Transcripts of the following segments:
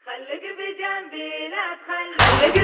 خليك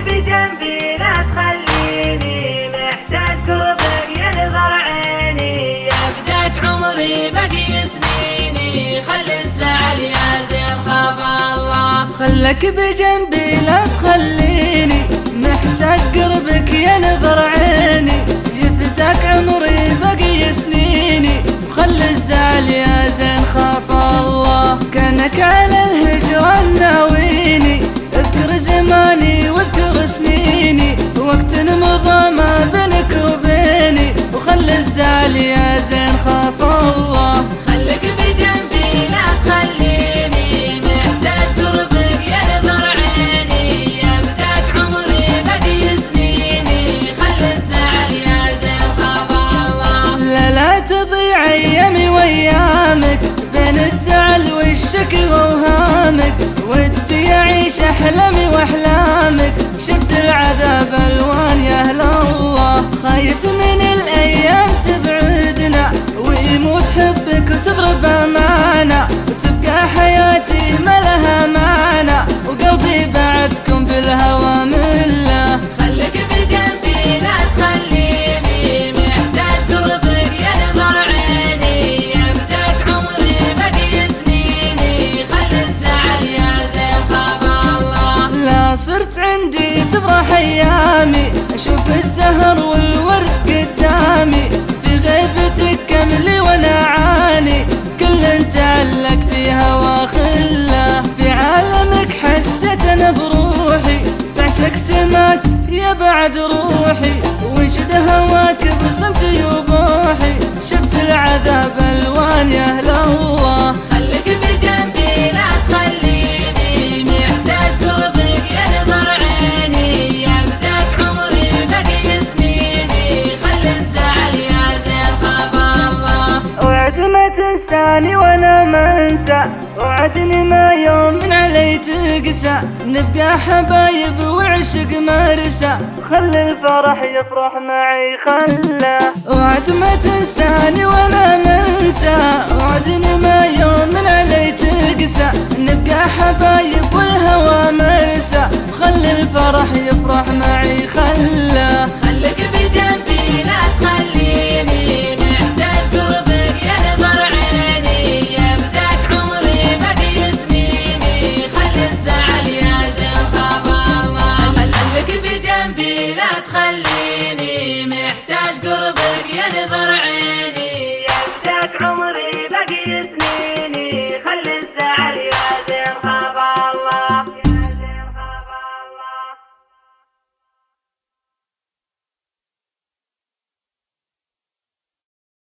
بجنبي لا تخليني محتاج قربك ينظر عيني. يا بداك عمري باقي سنيني، خلي الزعل يا زين خاف الله. خلك بجنبي لا تخليني محتاج قربك ينظر عيني. يا بداك عمري باقي سنيني، خلي الزعل يا زين خاف الله. كانك على الهجران ناويني، اذكر زماني واذكر سنيني، وقت مضى ما بينك وبيني، وخلي الزعل يا زين خاف الله. خليك بجنبي لا تخليني محتاج قربك ينظر عيني. يا بداك عمري باقي سنيني، خلي الزعل يا زين خاف الله. لا تضيع ايامي وايامك بين الزعل والشكوى وهامك، ودي اعيش احلامي واحلامك. شفت العذاب الوان يا اهل الله، خايف من الايام تبعدنا ويموت حبك وتضرب امانه، وتبقى حياتي ما لها معنى، وقلبي بعدكم بالهوى مله. خليك بجنبي لا تخليني محتاج قربك ينظر عيني. يا بداك عمري باقي سنيني، خلي الزعل يا زين خاف الله. لا صرت عندي تفرح ايامي، اشوف الزهر والورد قدامي، في غيبتك كملي وانا اعاني، كل تعلق في هوا خله. في عالمك حسيت انا بروحي، تعشق سماك يا بعد روحي، وانشد هواك بصمتي وبوحي. شفت العذاب الوان يا اهل الله. خليك بجنبي لا تخليني محتاج قربك ينظر عيني. يا بداك عمري باقي سنيني، خلي الزعل يا زين خاف الله. وعد ما تنساني وانا ما انسى، وعدني ما يوم من علي تقسى، نبقى حبايب والعشق مرسى، خلي الفرح يفرح معي خله. وعد ما تنساني وانا ما انسى، وعدني ما يوم من علي تقسى، نبقى حبايب والهوى مرسى، خلي الفرح يفرح معي خله. خليك بجنبي لا تخليني محتاج قربك ينظر عيني. يا بداك عمري باقي سنيني، خلي الزعل يا زين خاف الله. خليك بجنبي لا تخليني محتاج قربك ينظر عيني.